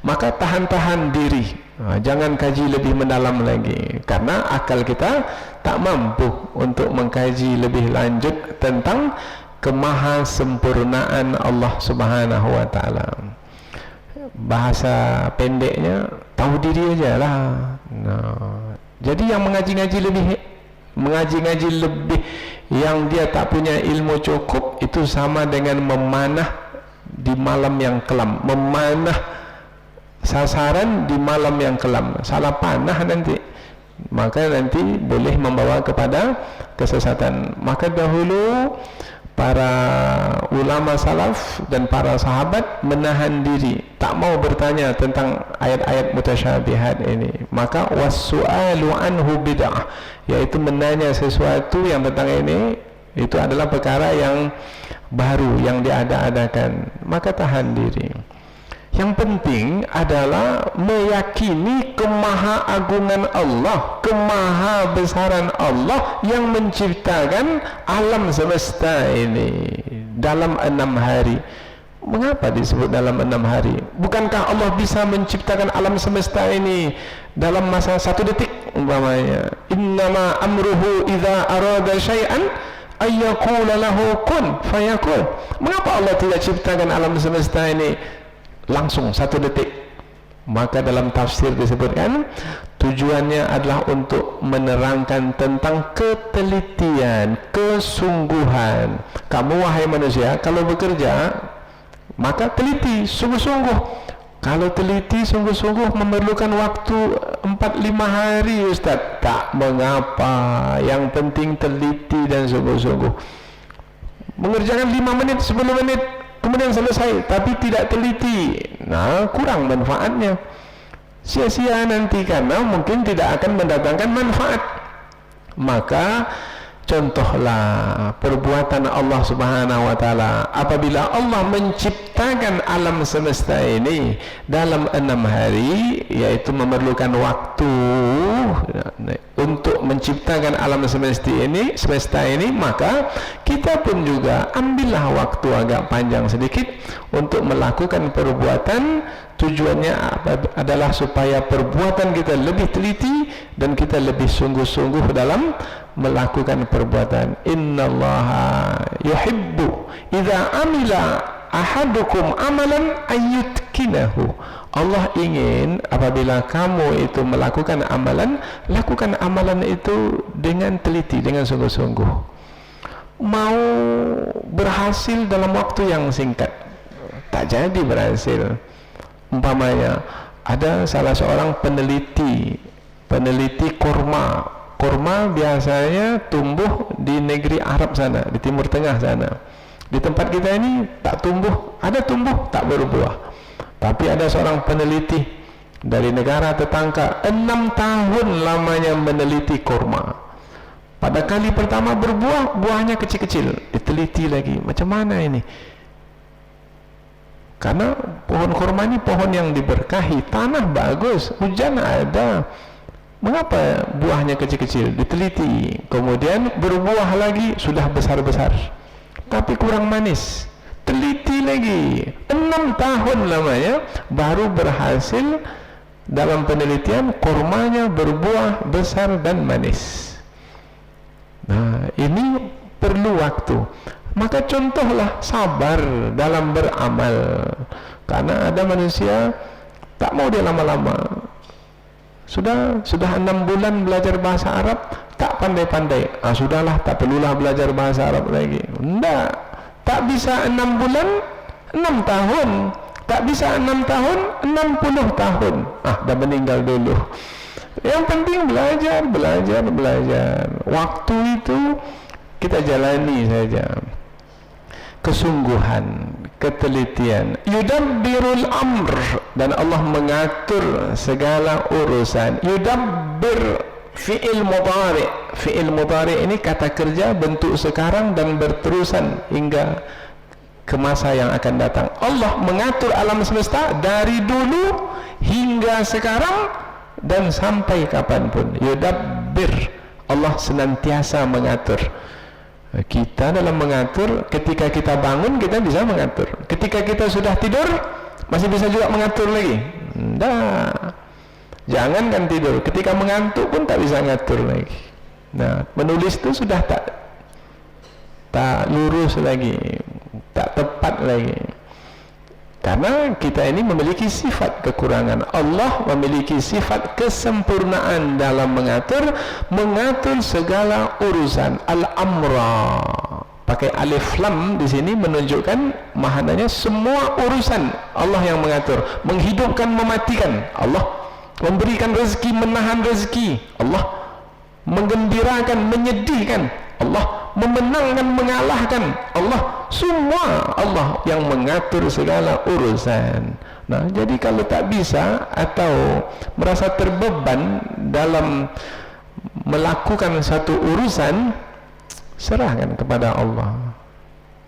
Maka tahan-tahan diri, jangan kaji lebih mendalam lagi, karena akal kita tak mampu untuk mengkaji lebih lanjut tentang kemahasempurnaan Allah Subhanahu wa taala. Bahasa pendeknya tahu diri aja lah. Nah, jadi yang mengaji-ngaji lebih yang dia tak punya ilmu cukup, itu sama dengan memanah di malam yang kelam, memanah sasaran di malam yang kelam. Salah panah nanti, maka nanti boleh membawa kepada kesesatan. Maka dahulu para ulama salaf dan para sahabat menahan diri, tak mau bertanya tentang ayat-ayat mutasyabihat ini. Maka wassu'alu anhu bid'ah, yaitu menanya sesuatu yang tentang ini, itu adalah perkara yang baru, yang diada-adakan. Maka tahan diri. Yang penting adalah meyakini kemahaagungan Allah, kemahabesaran Allah yang menciptakan alam semesta ini dalam 6 hari. Mengapa disebut dalam 6 hari? Bukankah Allah bisa menciptakan alam semesta ini dalam masa 1 detik umpamanya? Innama amruhu idza arada syai'an ayyaqula lahu kun fayakun. Mengapa Allah tidak ciptakan alam semesta ini langsung 1 detik? Maka dalam tafsir disebutkan tujuannya adalah untuk menerangkan tentang ketelitian, kesungguhan. Kamu wahai manusia, kalau bekerja maka teliti sungguh-sungguh. Kalau teliti sungguh-sungguh memerlukan waktu 4-5 hari, Ustaz, tak mengapa, yang penting teliti dan sungguh-sungguh. Mengerjakan 5 menit, 10 menit kemudian selesai, tapi tidak teliti, nah kurang manfaatnya, sia-sia nanti, karena mungkin tidak akan mendatangkan manfaat. Maka Contohlah perbuatan Allah Subhanahu wa taala apabila Allah menciptakan alam semesta ini dalam 6 hari, yaitu memerlukan waktu untuk menciptakan alam semesta ini, maka kita pun juga ambillah waktu agak panjang sedikit untuk melakukan perbuatan. Tujuannya adalah supaya perbuatan kita lebih teliti dan kita lebih sungguh-sungguh dalam melakukan perbuatan. Innallaha yuhibbu idza amila ahadukum amalan ayyutkinahu. Allah ingin apabila kamu itu melakukan amalan, lakukan amalan itu dengan teliti, dengan sungguh-sungguh. Mau berhasil dalam waktu yang singkat, tak jadi berhasil. Umpamanya ada salah seorang peneliti korma. Korma biasanya tumbuh di negeri Arab sana, di Timur Tengah sana. Di tempat kita ini tak tumbuh, ada tumbuh tak berbuah. Tapi ada seorang peneliti dari negara tetangga, 6 tahun lamanya meneliti korma. Pada kali pertama berbuah, buahnya kecil-kecil, diteliti lagi, macam mana ini? Karena pohon korma ini pohon yang diberkahi, tanah bagus, hujan ada. Mengapa buahnya kecil-kecil? Diteliti, kemudian berbuah lagi, sudah besar-besar, tapi kurang manis. Teliti lagi, 6 tahun lamanya baru berhasil dalam penelitian kormanya berbuah besar dan manis. Nah, ini perlu waktu. Maka contohlah sabar dalam beramal, karena ada manusia tak mau dia lama-lama. Sudah 6 bulan belajar bahasa Arab tak pandai-pandai. Sudahlah, tak perlulah belajar bahasa Arab lagi. Enggak, tak bisa 6 bulan 6 tahun, tak bisa 6 tahun 60 tahun. Dah meninggal dulu. Yang penting belajar. Waktu itu kita jalani saja. Kesungguhan, ketelitian. Yudabbirul amr, dan Allah mengatur segala urusan. Yudabbir fi'il mudhari'. Fi'il mudhari' ini kata kerja bentuk sekarang dan berterusan hingga ke masa yang akan datang. Allah mengatur alam semesta dari dulu hingga sekarang dan sampai kapanpun. Yudabbir, Allah senantiasa mengatur. Kita dalam mengatur, ketika kita bangun kita bisa mengatur, ketika kita sudah tidur masih bisa juga mengatur lagi. Jangankan tidur, ketika mengantuk pun tak bisa mengatur lagi. Nah, menulis itu sudah tak lurus lagi, tak tepat lagi, karena kita ini memiliki sifat kekurangan. Allah memiliki sifat kesempurnaan dalam mengatur segala urusan. Al-amra, pakai alif lam di sini menunjukkan maknanya semua urusan Allah yang mengatur. Menghidupkan, mematikan Allah, memberikan rezeki, menahan rezeki Allah, menggembirakan, menyedihkan Allah, memenangkan, mengalahkan Allah. Semua Allah yang mengatur segala urusan. Nah, jadi kalau tak bisa atau merasa terbeban dalam melakukan satu urusan, serahkan kepada Allah.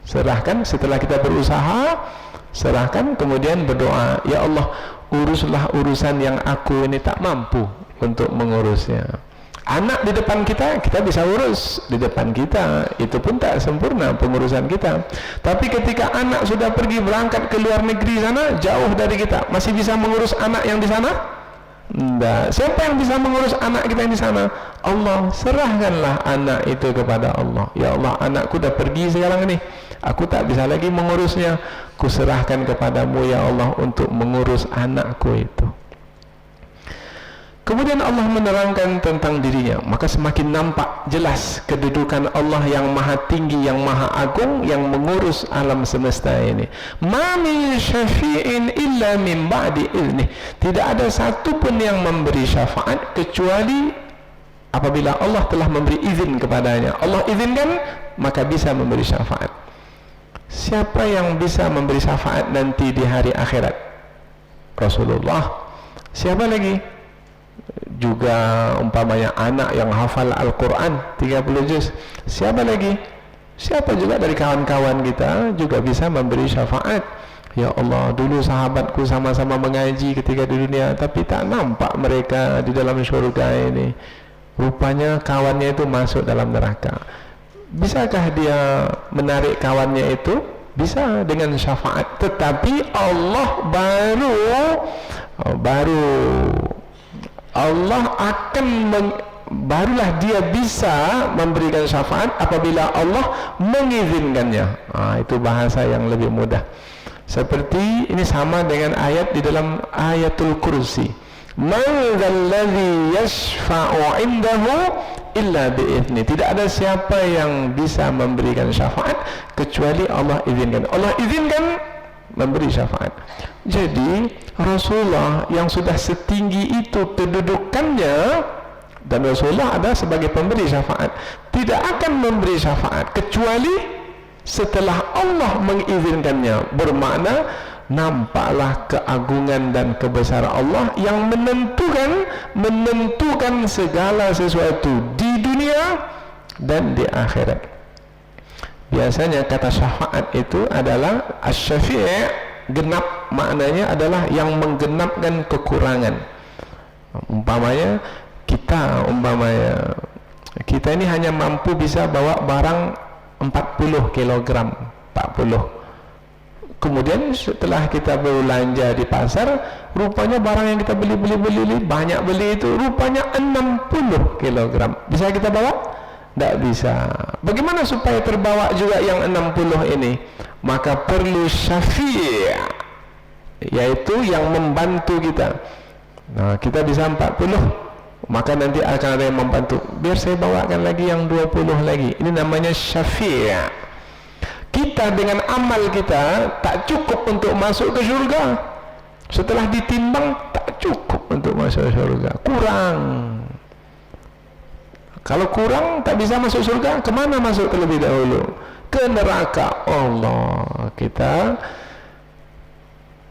Serahkan setelah kita berusaha, serahkan, kemudian berdoa, ya Allah, uruslah urusan yang aku ini tak mampu untuk mengurusnya. Anak di depan kita, kita bisa urus di depan kita, itu pun tak sempurna pengurusan kita. Tapi ketika anak sudah pergi berangkat ke luar negeri sana, jauh dari kita, masih bisa mengurus anak yang di sana? Tidak. Siapa yang bisa mengurus anak kita yang di sana? Allah. Serahkanlah anak itu kepada Allah. Ya Allah, anakku dah pergi sekarang ini, aku tak bisa lagi mengurusnya, ku serahkan kepadamu ya Allah untuk mengurus anakku itu. Kemudian Allah menerangkan tentang dirinya, maka semakin nampak jelas kedudukan Allah yang maha tinggi, yang maha agung, yang mengurus alam semesta ini. Ma min syafi'in illa min ba'di idnih. Tidak ada satu pun yang memberi syafaat kecuali apabila Allah telah memberi izin kepadanya. Allah izinkan, maka bisa memberi syafaat. Siapa yang bisa memberi syafaat nanti di hari akhirat? Rasulullah. Siapa lagi? juga umpamanya anak yang hafal Al-Quran 30 juz. Siapa lagi? Siapa juga dari kawan-kawan kita juga bisa memberi syafaat. Ya Allah, dulu sahabatku sama-sama mengaji ketika di dunia, tapi tak nampak mereka di dalam surga ini. Rupanya kawannya itu masuk dalam neraka. Bisakah dia menarik kawannya itu? Bisa dengan syafaat. Tetapi Allah Allah akan barulah dia bisa memberikan syafaat apabila Allah mengizinkannya. Itu bahasa yang lebih mudah. Seperti ini sama dengan ayat di dalam ayatul kursi. Man dzalladzi yashfa'u 'indahu illa bi'izni. Tidak ada siapa yang bisa memberikan syafaat kecuali Allah izinkan. Allah izinkan memberi syafaat. Jadi Rasulullah yang sudah setinggi itu kedudukannya, dan Rasulullah ada sebagai pemberi syafaat, tidak akan memberi syafaat kecuali setelah Allah mengizinkannya. Bermakna nampaklah keagungan dan kebesaran Allah yang menentukan segala sesuatu di dunia dan di akhirat. Biasanya kata syafaat itu adalah asy-syafi', genap, maknanya adalah yang menggenapkan kekurangan. Umpamanya kita ini hanya mampu bisa bawa barang 40 kg, 40. Kemudian setelah kita belanja di pasar, rupanya barang yang kita beli banyak beli itu rupanya 60 kg. Bisa kita bawa? Tidak bisa. Bagaimana supaya terbawa juga yang 60 ini? Maka perlu syafi', yaitu yang membantu kita. Nah, kita bisa 40, maka nanti akan ada yang membantu. Biar saya bawakan lagi yang 20 lagi. Ini namanya syafi'. Kita dengan amal kita tak cukup untuk masuk ke surga. Setelah ditimbang tak cukup untuk masuk surga, kurang. Kalau kurang tak bisa masuk surga, kemana masuk terlebih dahulu? Ke neraka. Allah, kita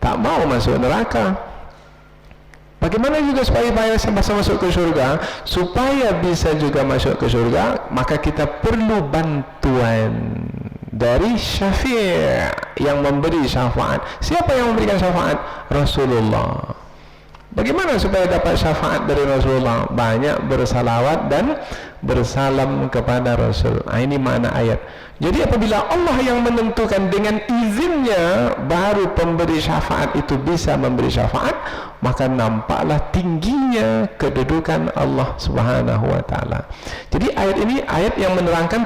tak mau masuk neraka. Bagaimana juga supaya bisa masuk ke surga? Supaya bisa juga masuk ke surga, maka kita perlu bantuan dari syafi' yang memberi syafaat. Siapa yang memberikan syafaat? Rasulullah. Bagaimana supaya dapat syafaat dari Rasulullah? Banyak bersalawat dan bersalam kepada Rasul. Ini makna ayat. Jadi apabila Allah yang menentukan dengan izinnya, baru pemberi syafaat itu bisa memberi syafaat, maka nampaklah tingginya kedudukan Allah Subhanahu wa ta'ala. Jadi ayat ini ayat yang menerangkan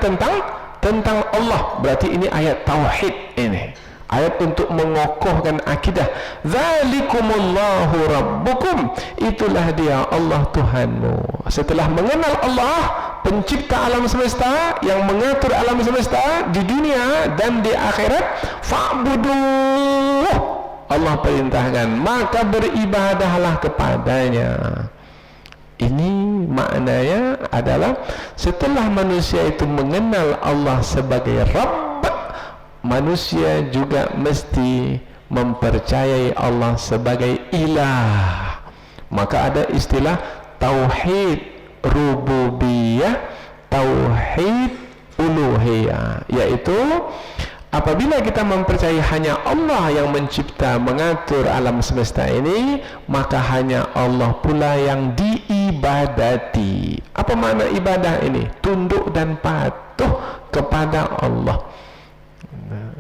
tentang Allah. Berarti ini ayat tauhid ini. Ayat untuk mengokohkan akidah. Dzalikumullahu rabbukum. Itulah dia Allah Tuhanmu. Setelah mengenal Allah, pencipta alam semesta, yang mengatur alam semesta di dunia dan di akhirat, fa'buduh. Allah perintahkan, maka beribadahlah kepadanya. Ini maknanya adalah setelah manusia itu mengenal Allah sebagai Rabb, manusia juga mesti mempercayai Allah sebagai ilah. Maka ada istilah tauhid rububiyah, tauhid uluhiyah, yaitu apabila kita mempercayai hanya Allah yang mencipta, mengatur alam semesta ini, maka hanya Allah pula yang diibadati. Apa makna ibadah ini? Tunduk dan patuh kepada Allah.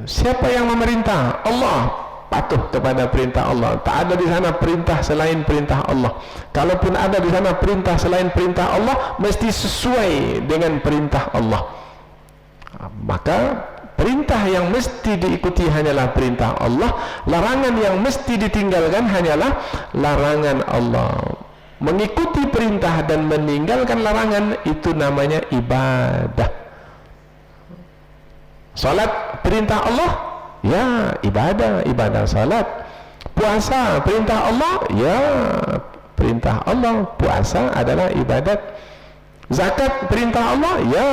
Siapa yang memerintah? Allah. Patuh kepada perintah Allah. Tak ada di sana perintah selain perintah Allah. Kalaupun ada di sana perintah selain perintah Allah, mesti sesuai dengan perintah Allah. Maka perintah yang mesti diikuti hanyalah perintah Allah. Larangan yang mesti ditinggalkan hanyalah larangan Allah. Mengikuti perintah dan meninggalkan larangan, itu namanya ibadah. Salat perintah Allah, ya ibadah salat. Puasa perintah Allah, ya perintah Allah, puasa adalah ibadat. Zakat perintah Allah, ya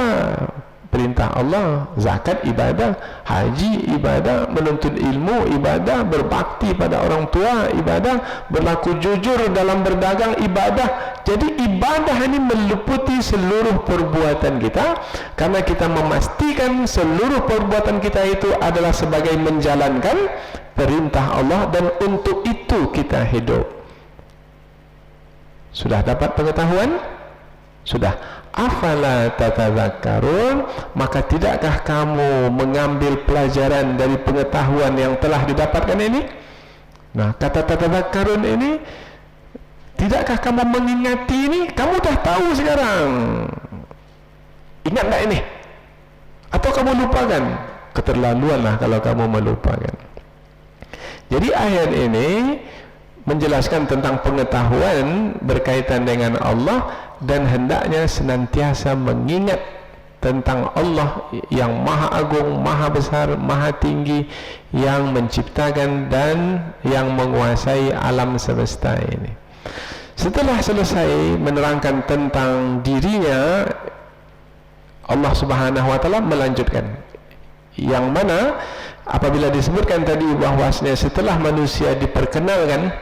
perintah Allah, zakat ibadah, haji ibadah, menuntut ilmu ibadah, berbakti pada orang tua ibadah, berlaku jujur dalam berdagang ibadah. Jadi ibadah ini meliputi seluruh perbuatan kita, karena kita memastikan seluruh perbuatan kita itu adalah sebagai menjalankan perintah Allah, dan untuk itu kita hidup. Sudah dapat pengetahuan? Sudah. Afala tatadzakkarun, maka tidakkah kamu mengambil pelajaran dari pengetahuan yang telah didapatkan ini? Nah, kata tatadzakkarun ini, tidakkah kamu mengingati ini? Kamu dah tahu sekarang. Ingat tak ini? Atau kamu lupakan? Keterlaluanlah kalau kamu melupakan. Jadi ayat ini menjelaskan tentang pengetahuan berkaitan dengan Allah, dan hendaknya senantiasa mengingat tentang Allah yang maha agung, maha besar, maha tinggi, yang menciptakan dan yang menguasai alam semesta ini. Setelah selesai menerangkan tentang dirinya, Allah Subhanahu wa taala melanjutkan, yang mana apabila disebutkan tadi bahwasanya setelah manusia diperkenalkan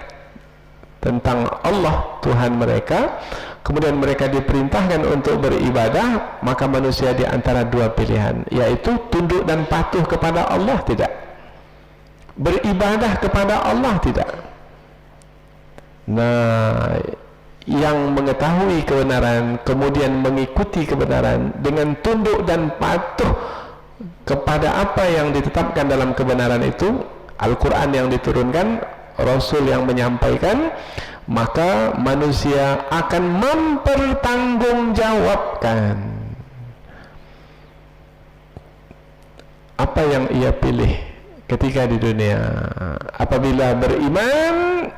tentang Allah Tuhan mereka, kemudian mereka diperintahkan untuk beribadah, maka manusia di antara dua pilihan, yaitu tunduk dan patuh kepada Allah, tidak. Beribadah kepada Allah, tidak. Nah, yang mengetahui kebenaran kemudian mengikuti kebenaran dengan tunduk dan patuh kepada apa yang ditetapkan dalam kebenaran itu, Al-Quran yang diturunkan, Rasul yang menyampaikan, maka manusia akan mempertanggungjawabkan apa yang ia pilih ketika di dunia. Apabila beriman,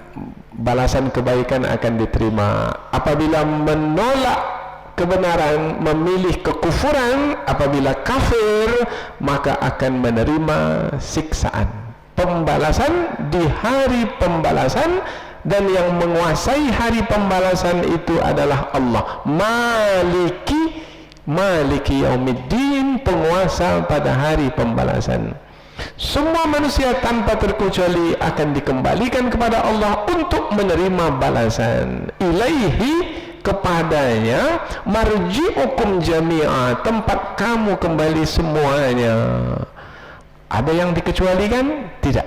balasan kebaikan akan diterima. Apabila menolak kebenaran, memilih kekufuran, apabila kafir, maka akan menerima siksaan, pembalasan di hari pembalasan. Dan yang menguasai hari pembalasan itu adalah Allah, Maliki Yaumiddin, penguasa pada hari pembalasan. Semua manusia tanpa terkecuali akan dikembalikan kepada Allah untuk menerima balasan. Ilaihi, kepadanya, marji'ukum jami'a, tempat kamu kembali semuanya. Ada yang dikecualikan? Tidak.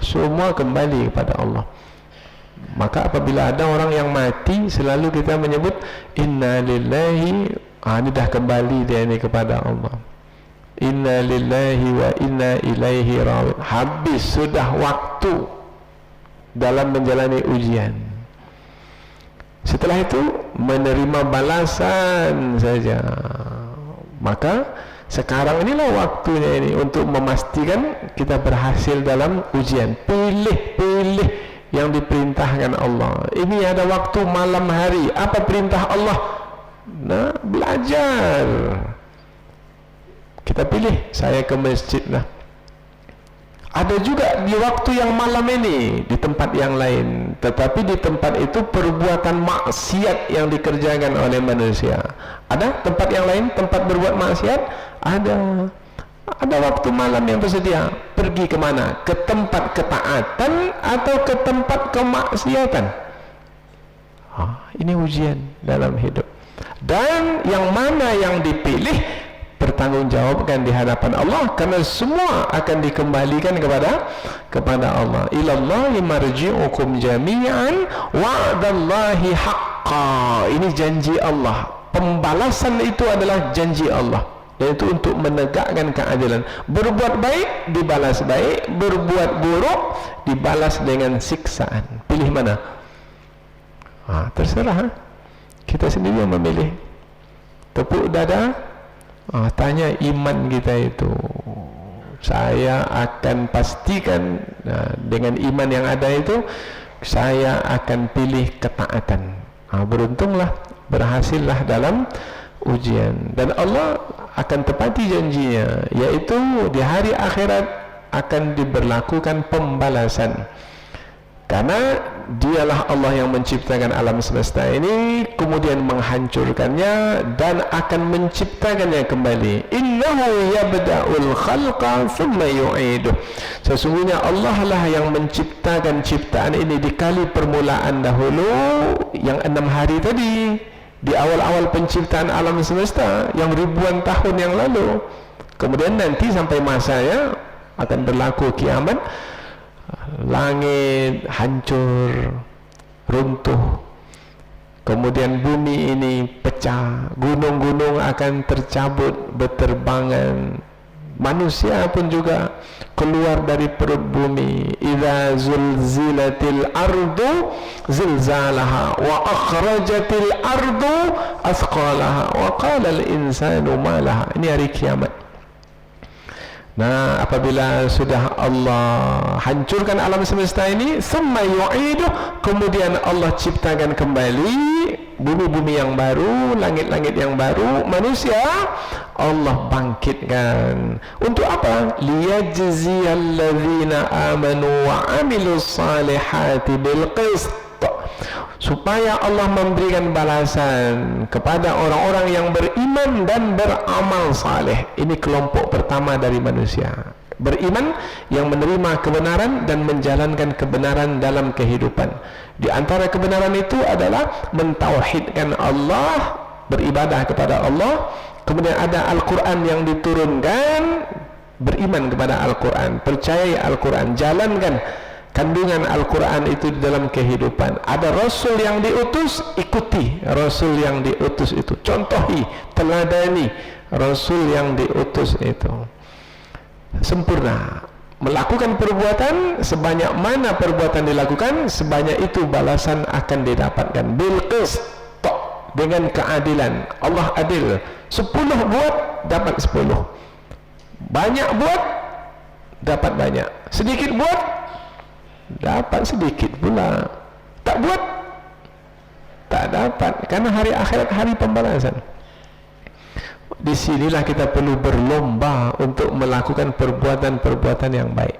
Semua kembali kepada Allah. Maka apabila ada orang yang mati, selalu kita menyebut inna lillahi, ini dah kembali dia ini kepada Allah. Inna lillahi wa inna ilaihi raji'un. Habis sudah waktu dalam menjalani ujian. Setelah itu menerima balasan saja. Maka sekarang inilah waktunya ini untuk memastikan kita berhasil dalam ujian. Pilih yang diperintahkan Allah. Ini ada waktu malam hari. Apa perintah Allah? Nah, belajar. Kita pilih, saya ke masjid lah. Ada juga di waktu yang malam ini, di tempat yang lain. Tetapi di tempat itu perbuatan maksiat yang dikerjakan oleh manusia. Ada tempat yang lain, tempat berbuat maksiat? Ada. Ada waktu malam yang tersedia. Pergi kemana? Ke tempat ketaatan atau ke tempat kemaksiatan? Ini ujian dalam hidup. Dan yang mana yang dipilih, pertanggungjawabkan di hadapan Allah, karena semua akan dikembalikan kepada Allah. Ilallahi marji'ukum jami'an wa'dallahi haqqa. Ini janji Allah. Pembalasan itu adalah janji Allah, yaitu untuk menegakkan keadilan. Berbuat baik dibalas baik, berbuat buruk dibalas dengan siksaan. Pilih mana? Terserah. Kita sendiri yang memilih. Tepuk dada, tanya iman kita itu. Saya akan pastikan, dengan iman yang ada itu, saya akan pilih ketaatan. Beruntunglah, berhasillah dalam ujian. Dan Allah akan tepati janjinya, yaitu di hari akhirat akan diberlakukan pembalasan. Karena dialah Allah yang menciptakan alam semesta ini, kemudian menghancurkannya dan akan menciptakannya kembali. Inna innahu yabda'ul khalqa thumma yu'iduh. Sesungguhnya Allah lah yang menciptakan ciptaan ini di kali permulaan dahulu, yang 6 hari tadi, di awal-awal penciptaan alam semesta yang ribuan tahun yang lalu. Kemudian nanti sampai masanya akan berlaku kiamat, langit hancur, runtuh, kemudian bumi ini pecah, gunung-gunung akan tercabut berterbangan, manusia pun juga keluar dari perut bumi. Idza zulzilatil ardu zilzalaha wa akhrajatil ardu athqalaha wa qala al insanu ma laha. Ini hari kiamat. Nah, apabila sudah Allah hancurkan alam semesta ini, summa yu'iduh, kemudian Allah ciptakan kembali bumi-bumi yang baru, langit-langit yang baru, manusia Allah bangkitkan. Untuk apa? Liyajziyalladzina amanu wa amilus salihati bil qist, supaya Allah memberikan balasan kepada orang-orang yang beriman dan beramal saleh. Ini kelompok pertama dari manusia, beriman yang menerima kebenaran dan menjalankan kebenaran dalam kehidupan. Di antara kebenaran itu adalah mentauhidkan Allah, beribadah kepada Allah. Kemudian ada Al-Quran yang diturunkan, beriman kepada Al-Quran, percayai Al-Quan, jalankan kandungan Al-Quran itu di dalam kehidupan. Ada Rasul yang diutus, ikuti Rasul yang diutus itu, contohi, teladani Rasul yang diutus itu. Sempurna melakukan perbuatan, sebanyak mana perbuatan dilakukan, sebanyak itu balasan akan didapatkan. Bil qist, dengan keadilan. Allah adil. 10 buat dapat 10, banyak buat dapat banyak, sedikit buat dapat sedikit pula, tak buat tak dapat, karena hari akhirat hari pembalasan. Disinilah kita perlu berlomba untuk melakukan perbuatan-perbuatan yang baik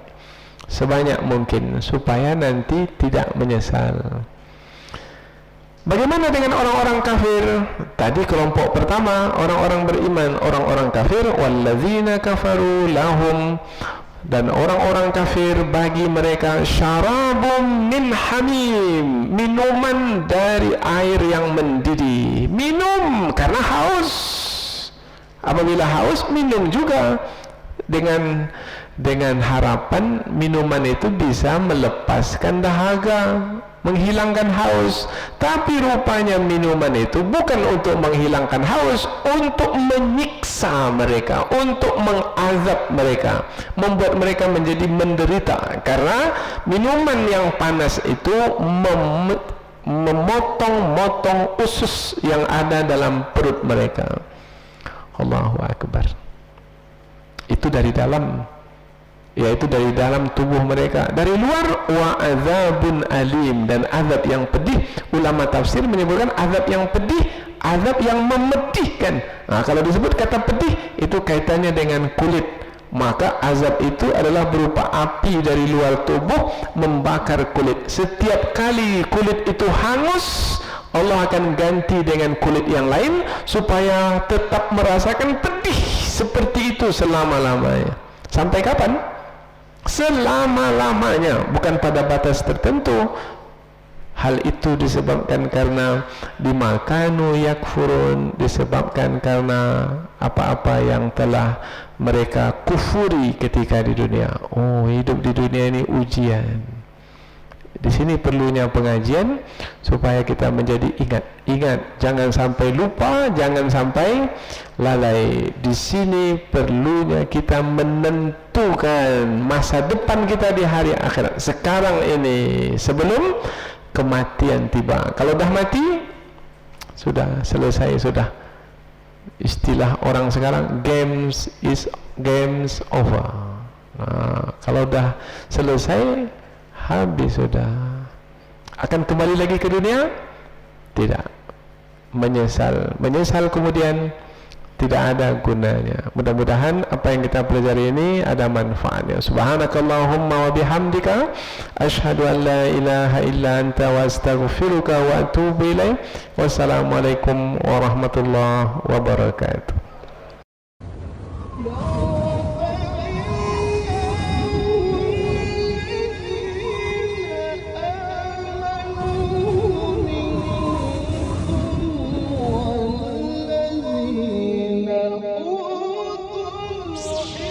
sebanyak mungkin supaya nanti tidak menyesal. Bagaimana dengan orang-orang kafir? Tadi kelompok pertama orang-orang beriman, orang-orang kafir, walladzina kafaru lahum, dan orang-orang kafir bagi mereka syarabun min hamim, minuman dari air yang mendidih. Minum karena haus, apabila haus minum juga dengan harapan minuman itu bisa melepaskan dahaga, menghilangkan haus. Tapi rupanya minuman itu bukan untuk menghilangkan haus, untuk menyiksa mereka, untuk mengazab mereka, membuat mereka menjadi menderita. Karena minuman yang panas itu memotong-motong usus yang ada dalam perut mereka. Allahu Akbar. Itu dari dalam, yaitu dari dalam tubuh mereka. Dari luar, wa azabun alim, dan azab yang pedih. Ulama tafsir menyebutkan azab yang pedih, azab yang memedihkan. Nah, kalau disebut kata pedih, itu kaitannya dengan kulit. Maka azab itu adalah berupa api dari luar tubuh membakar kulit. Setiap kali kulit itu hangus, Allah akan ganti dengan kulit yang lain supaya tetap merasakan pedih seperti itu selama-lamanya. Sampai kapan? Selama-lamanya, bukan pada batas tertentu. Hal itu disebabkan karena dimakanu yakfurun, disebabkan karena apa-apa yang telah mereka kufuri ketika di dunia. Oh, hidup di dunia ini ujian. Di sini perlunya pengajian supaya kita menjadi ingat, jangan sampai lupa, jangan sampai lalai. Di sini perlunya kita menentukan masa depan kita di hari akhirat sekarang ini, sebelum kematian tiba. Kalau dah mati, sudah selesai, sudah. Istilah orang sekarang, games over. Nah, kalau dah selesai, habis sudah. Akan kembali lagi ke dunia? Tidak. Menyesal kemudian tidak ada gunanya. Mudah-mudahan apa yang kita pelajari ini ada manfaatnya. Subhanakallahumma wa bihamdika asyhadu an la ilaha illa anta wa astaghfiruka wa atubu ilaik. Wassalamualaikum warahmatullahi wabarakatuh. الرحيم